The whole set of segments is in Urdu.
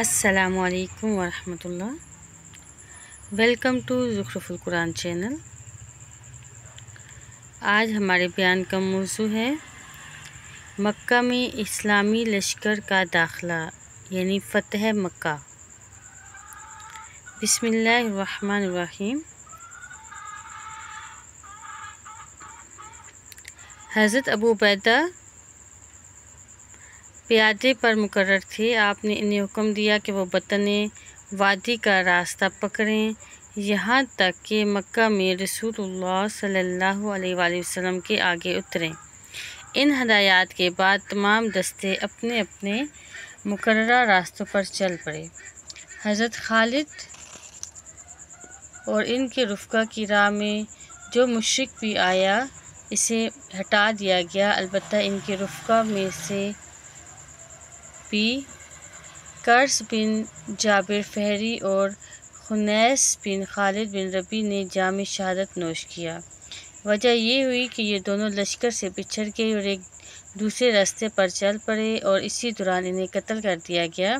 السلام علیکم ورحمۃ اللہ۔ ویلکم ٹو زخرف القرآن چینل۔ آج ہمارے بیان کا موضوع ہے مکہ میں اسلامی لشکر کا داخلہ یعنی فتح مکہ۔ بسم اللہ الرحمن الرحیم۔ حضرت ابو عبیدہ پیادے پر مقرر تھے۔ آپ نے انہیں حکم دیا کہ وہ بطن وادی کا راستہ پکڑیں یہاں تک کہ مکہ میں رسول اللہ صلی اللہ علیہ وآلہ وسلم کے آگے اتریں۔ ان ہدایات کے بعد تمام دستے اپنے اپنے مقررہ راستوں پر چل پڑے۔ حضرت خالد اور ان کے رفقا کی راہ میں جو مشرک بھی آیا اسے ہٹا دیا گیا، البتہ ان کے رفقا میں سے بھی قرظ بن جابر فہری اور خنیس بن خالد بن ربیع نے جام شہادت نوش کیا۔ وجہ یہ ہوئی کہ یہ دونوں لشکر سے بچھڑ گئے اور ایک دوسرے راستے پر چل پڑے اور اسی دوران انہیں قتل کر دیا گیا۔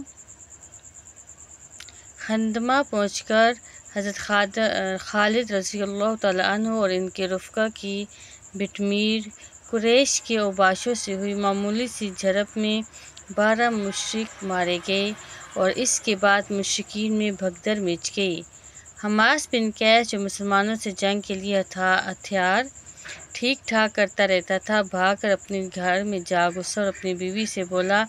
خندمہ پہنچ کر حضرت خالد رضی اللہ تعالیٰ عنہ اور ان کے رفقا کی بٹمیر قریش کے اوباشوں سے ہوئی معمولی سی جھڑپ میں 12 مشرک مارے گئے اور اس کے بعد مشرکین میں بھگدڑ مچ گئی۔ حماس بن قیس جو مسلمانوں سے جنگ کے لیے ہتھیار ٹھیک ٹھاک کرتا رہتا تھا، بھاگ کر اپنے گھر میں جا گھسا اور اپنی بیوی سے بولا،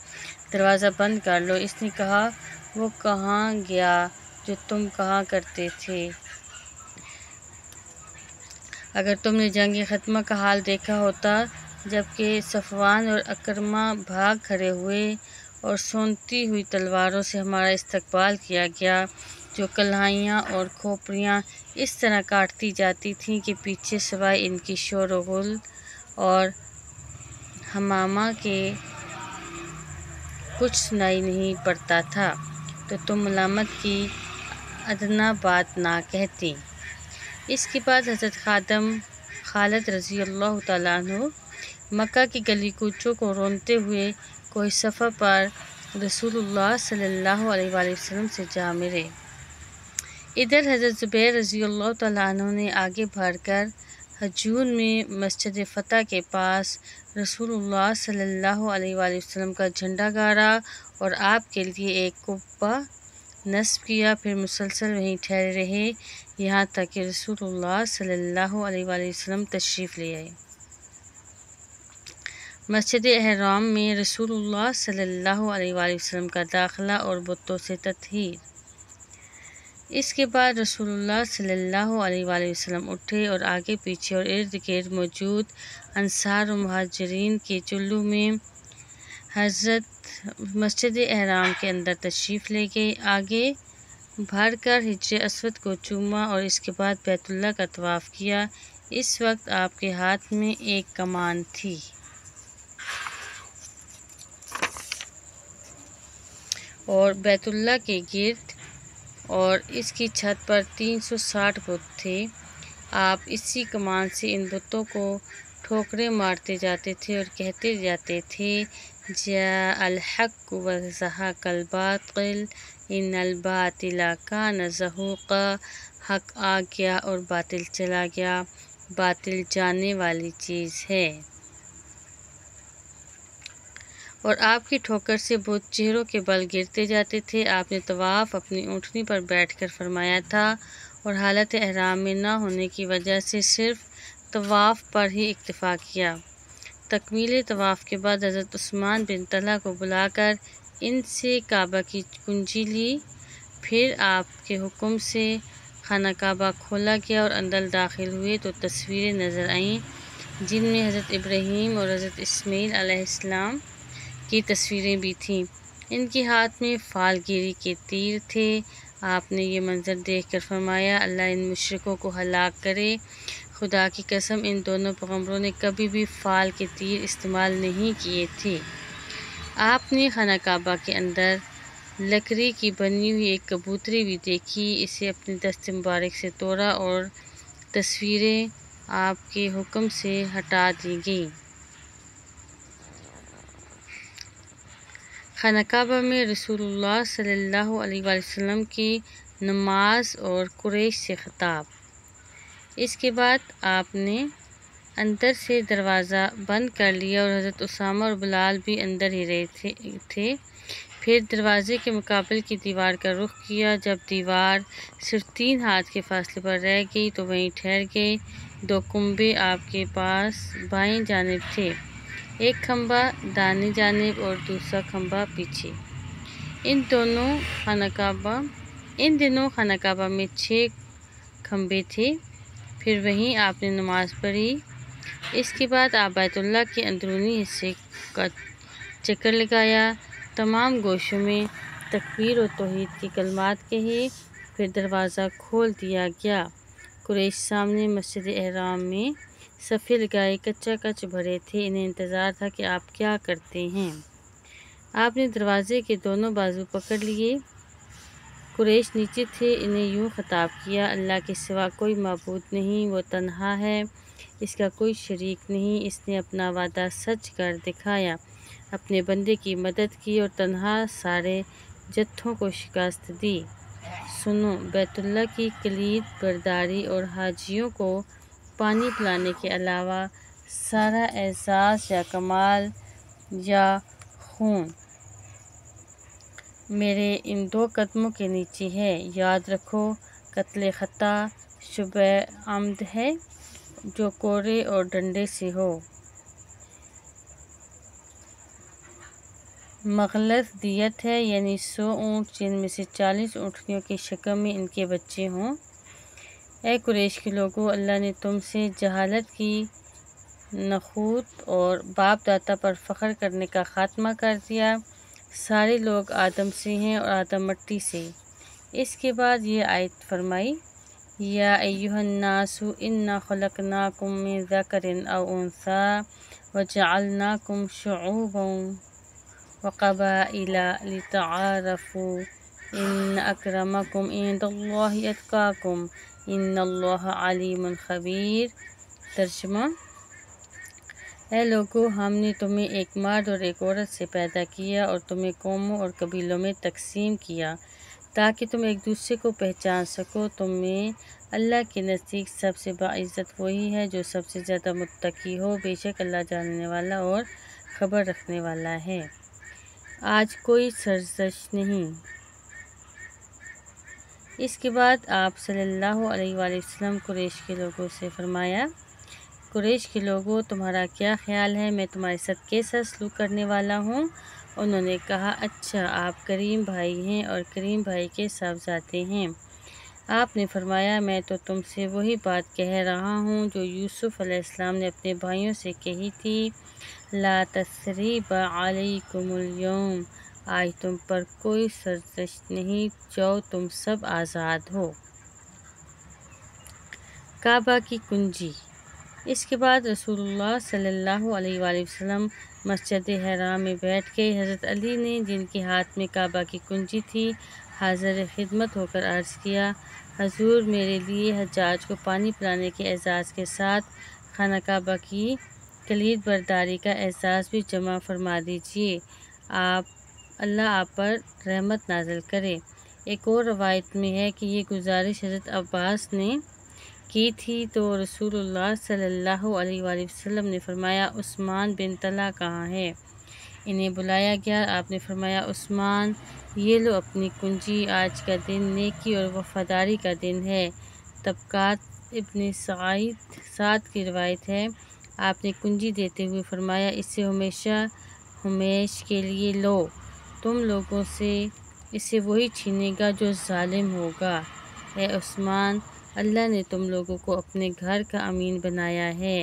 دروازہ بند کر لو۔ اس نے کہا، وہ کہاں گیا جو تم کہا کرتے تھے؟ اگر تم نے جنگ خاتمہ کا حال دیکھا ہوتا جبکہ صفوان اور اکرمہ بھاگ کھڑے ہوئے اور سونتی ہوئی تلواروں سے ہمارا استقبال کیا گیا، جو کلاہیاں اور کھوپڑیاں اس طرح کاٹتی جاتی تھیں کہ پیچھے سوائے ان کی شور و غل اور ہمامہ کے کچھ سنائی نہیں پڑتا تھا، تو تم ملامت کی ادنیٰ بات نہ کہتی۔ اس کے بعد حضرت خالد رضی اللہ تعالیٰ عنہ مکہ کی گلی کوچوں کو رونتے ہوئے کوہ صفا پر رسول اللہ صلی اللہ علیہ وآلہ وسلم سے جا ملے۔ ادھر حضرت زبیر رضی اللہ تعالیٰ عنہ نے آگے بڑھ کر حجون میں مسجد فتح کے پاس رسول اللہ صلی اللہ علیہ وآلہ وسلم کا جھنڈا گاڑا اور آپ کے لیے ایک قبہ نصب کیا، پھر مسلسل وہیں ٹھہرے رہے یہاں تک کہ رسول اللہ صلی اللہ علیہ وآلہ وسلم تشریف لے آئے۔ مسجد حرام میں رسول اللہ صلی اللہ علیہ وآلہ وسلم کا داخلہ اور بتوں سے تطہیر۔ اس کے بعد رسول اللہ صلی اللہ علیہ وآلہ وسلم اٹھے اور آگے پیچھے اور ارد گرد موجود انصار و مہاجرین کے چلوں میں حضرت مسجد حرام کے اندر تشریف لے گئے، آگے بڑھ کر حجر اسود کو چوما اور اس کے بعد بیت اللہ کا طواف کیا۔ اس وقت آپ کے ہاتھ میں ایک کمان تھی اور بیت اللہ کے گرد اور اس کی چھت پر 360 بت تھے۔ آپ اسی کمان سے ان بتوں کو ٹھوکریں مارتے جاتے تھے اور کہتے جاتے تھے، جاء الحق وزہق الباطل ان الباطل کان زہوقا، حق آ گیا اور باطل چلا گیا، باطل جانے والی چیز ہے۔ اور آپ کی ٹھوکر سے بت چہروں کے بل گرتے جاتے تھے۔ آپ نے طواف اپنی اونٹنی پر بیٹھ کر فرمایا تھا اور حالت احرام میں نہ ہونے کی وجہ سے صرف طواف پر ہی اکتفا کیا۔ تکمیل طواف کے بعد حضرت عثمان بن طلحہ کو بلا کر ان سے کعبہ کی کنجی لی، پھر آپ کے حکم سے خانہ کعبہ کھولا گیا اور اندر داخل ہوئے تو تصویریں نظر آئیں جن میں حضرت ابراہیم اور حضرت اسماعیل علیہ السلام کی تصویریں بھی تھیں۔ ان کے ہاتھ میں فال گیری کے تیر تھے۔ آپ نے یہ منظر دیکھ کر فرمایا، اللہ ان مشرکوں کو ہلاک کرے، خدا کی قسم ان دونوں پیغمبروں نے کبھی بھی فال کے تیر استعمال نہیں کیے تھے۔ آپ نے خانہ کعبہ کے اندر لکڑی کی بنی ہوئی ایک کبوتری بھی دیکھی، اسے اپنے دست مبارک سے توڑا اور تصویریں آپ کے حکم سے ہٹا دی گئیں۔ خانہ کعبہ میں رسول اللہ صلی اللہ علیہ وآلہ وسلم کی نماز اور قریش سے خطاب۔ اس کے بعد آپ نے اندر سے دروازہ بند کر لیا اور حضرت اسامہ اور بلال بھی اندر ہی رہے تھے۔ پھر دروازے کے مقابل کی دیوار کا رخ کیا۔ جب دیوار صرف 3 ہاتھ کے فاصلے پر رہ گئی تو وہیں ٹھہر گئے۔ 2 کھمبے آپ کے پاس بائیں جانب تھے، ایک کھمبا دائیں جانب اور دوسرا کھمبا پیچھے۔ ان دنوں خانہ کعبہ میں 6 کھمبے تھے۔ پھر وہیں آپ نے نماز پڑھی۔ اس کے بعد آپ بیت اللہ کے اندرونی حصے کا چکر لگایا، تمام گوشوں میں تکبیر و توحید کے کلمات کہے، پھر دروازہ کھول دیا گیا۔ قریش سامنے مسجد حرام میں صفیں لگائے کچا کچ بھرے تھے، انہیں انتظار تھا کہ آپ کیا کرتے ہیں۔ آپ نے دروازے کے دونوں بازو پکڑ لیے۔ قریش نیچے تھے، انہیں یوں خطاب کیا: اللہ کے سوا کوئی معبود نہیں، وہ تنہا ہے، اس کا کوئی شریک نہیں، اس نے اپنا وعدہ سچ کر دکھایا، اپنے بندے کی مدد کی اور تنہا سارے جتھوں کو شکست دی۔ سنو، بیت اللہ کی کلید برداری اور حاجیوں کو پانی پلانے کے علاوہ سارا اعزاز یا کمال یا خون میرے ان 2 قدموں کے نیچے ہے۔ یاد رکھو، قتل خطا شبہ عمد ہے جو کوڑے اور ڈنڈے سے ہو۔ مغلظ دیت ہے، یعنی 100 اونٹ جن میں سے 40 اونٹنیوں کی شکم میں ان کے بچے ہوں۔ اے قریش کے لوگو، اللہ نے تم سے جہالت کی نخوت اور باپ دادا پر فخر کرنے کا خاتمہ کر دیا۔ سارے لوگ آدم سے ہیں اور آدم مٹی سے۔ اس کے بعد یہ آیت فرمائی: یا ایھا الناس انا خلقناکم من ذکر او انثی وجعلناکم شعوبا وقبائل لتعارفوا ان اکرمکم عند اللہ اتقاکم ان اللہ علیم خبیر۔ ترجمہ: اے لوگو، ہم نے تمہیں ایک مرد اور ایک عورت سے پیدا کیا اور تمہیں قوموں اور قبیلوں میں تقسیم کیا تاکہ تم ایک دوسرے کو پہچان سکو۔ تم میں اللہ کے نزدیک سب سے باعزت وہی ہے جو سب سے زیادہ متقی ہو، بے شک اللہ جاننے والا اور خبر رکھنے والا ہے۔ آج کوئی سرزش نہیں۔ اس کے بعد آپ صلی اللہ علیہ وآلہ وسلم قریش کے لوگوں سے فرمایا: قریش کے لوگوں، تمہارا کیا خیال ہے، میں تمہارے ساتھ کیسا سلوک کرنے والا ہوں؟ انہوں نے کہا: اچھا، آپ کریم بھائی ہیں اور کریم بھائی کے صاحبزادے ہیں۔ آپ نے فرمایا: میں تو تم سے وہی بات کہہ رہا ہوں جو یوسف علیہ السلام نے اپنے بھائیوں سے کہی تھی: لا تثریب علیکم الیوم، آج تم پر کوئی سرزش نہیں، جاؤ تم سب آزاد ہو۔ کعبہ کی کنجی۔ اس کے بعد رسول اللہ صلی اللہ علیہ وآلہ وسلم مسجد حرام میں بیٹھ گئے۔ حضرت علی نے، جن کے ہاتھ میں کعبہ کی کنجی تھی، حاضر خدمت ہو کر عرض کیا: حضور، میرے لیے حجاج کو پانی پلانے کے اعزاز کے ساتھ خانہ کعبہ کی کلید برداری کا اعزاز بھی جمع فرما دیجیے، اللہ آپ پر رحمت نازل کرے۔ ایک اور روایت میں ہے کہ یہ گزارش حضرت عباس نے کی تھی تو رسول اللہ صلی اللہ علیہ وآلہ وسلم نے فرمایا: عثمان بن طلحہ کہاں ہے؟ انہیں بلایا گیا۔ آپ نے فرمایا: عثمان، یہ لو اپنی کنجی، آج کا دن نیکی اور وفاداری کا دن ہے۔ طبقات ابن سعد کی روایت ہے، آپ نے کنجی دیتے ہوئے فرمایا: اسے ہمیشہ کے لیے لو، تم لوگوں سے اسے وہی چھینے گا جو ظالم ہوگا۔ اے عثمان، اللہ نے تم لوگوں کو اپنے گھر کا امین بنایا ہے،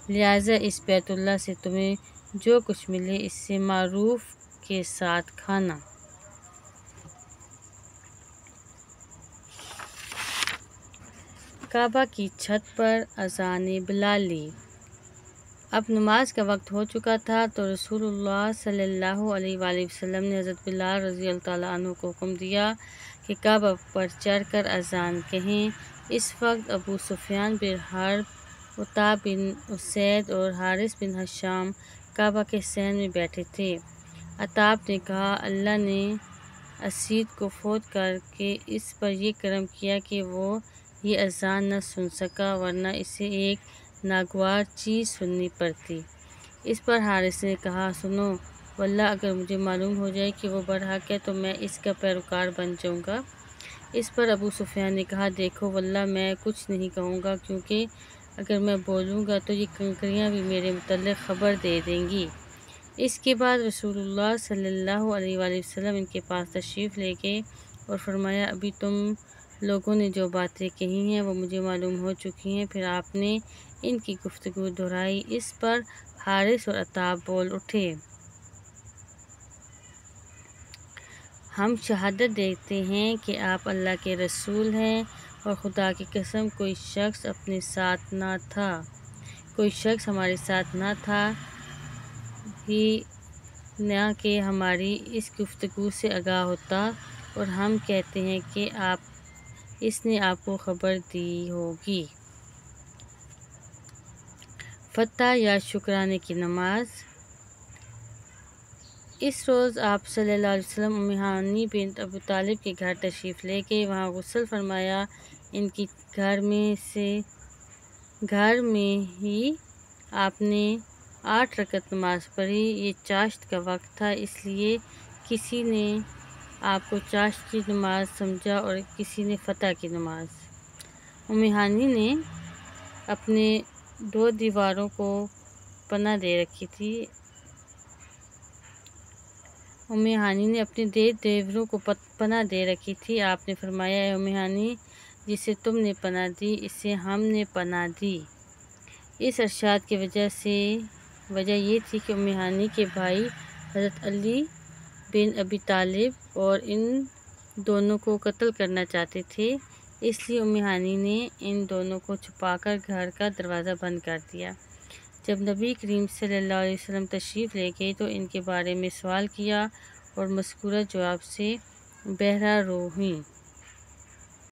لہٰذا اس بیت اللہ سے تمہیں جو کچھ ملے اس سے معروف کے ساتھ کھانا۔ کعبہ کی چھت پر اذان بلالی۔ اب نماز کا وقت ہو چکا تھا تو رسول اللہ صلی اللہ علیہ وآلہ وسلم نے حضرت بلال رضی اللہ تعالیٰ عنہ کو حکم دیا کہ کعبہ پر چڑھ کر اذان کہیں۔ اس وقت ابو سفیان بن حرب، عتبہ بن اسید اور حارث بن ہشام کعبہ کے صحن میں بیٹھے تھے۔ عطاب نے کہا اللہ نے اسید کو فوت کر کے اس پر یہ کرم کیا کہ وہ یہ اذان نہ سن سکا، ورنہ اسے ایک ناگوار چیز سننی پڑتی۔ اس پر حارث نے کہا سنو واللہ اگر مجھے معلوم ہو جائے کہ وہ برحق ہے تو میں اس کا پیروکار بن جاؤں گا۔ اس پر ابو سفیان نے کہا دیکھو واللہ میں کچھ نہیں کہوں گا، کیونکہ اگر میں بولوں گا تو یہ کنکریاں بھی میرے متعلق خبر دے دیں گی۔ اس کے بعد رسول اللہ صلی اللہ علیہ وآلہ وسلم ان کے پاس تشریف لے گئے اور فرمایا ابھی تم لوگوں نے جو باتیں کہی ہیں وہ مجھے معلوم ہو چکی ہیں۔ پھر آپ نے ان کی گفتگو دہرائی۔ اس پر حارث اور عطاب بول اٹھے ہم شہادت دیتے ہیں کہ آپ اللہ کے رسول ہیں، اور خدا کی قسم کوئی شخص ہمارے ساتھ نہ تھا ہی نہ کہ ہماری اس گفتگو سے آگاہ ہوتا، اور ہم کہتے ہیں کہ اس نے آپ کو خبر دی ہوگی۔ فتح یا شکرانے کی نماز۔ اس روز آپ صلی اللہ علیہ وسلم ام ہانی بنت ابو طالب کے گھر تشریف لے گئے، وہاں غسل فرمایا۔ ان کی گھر میں ہی آپ نے 8 رکعت نماز پڑھی۔ یہ چاشت کا وقت تھا، اس لیے کسی نے آپ کو چاشت کی نماز سمجھا اور کسی نے فتح کی نماز۔ ام ہانی نے اپنے 2 دیوروں کو پناہ دے رکھی تھی۔ آپ نے فرمایا اے ام ہانی جسے تم نے پناہ دی اسے ہم نے پناہ دی۔ اس ارشاد کی وجہ یہ تھی کہ ام ہانی کے بھائی حضرت علی بن ابی طالب اور ان دونوں کو قتل کرنا چاہتے تھے، اس لیے ام ہانی نے ان دونوں کو چھپا کر گھر کا دروازہ بند کر دیا۔ جب نبی کریم صلی اللہ علیہ وسلم تشریف لے گئے تو ان کے بارے میں سوال کیا اور مذکورہ جواب سے بہرہ رو ہوئیں۔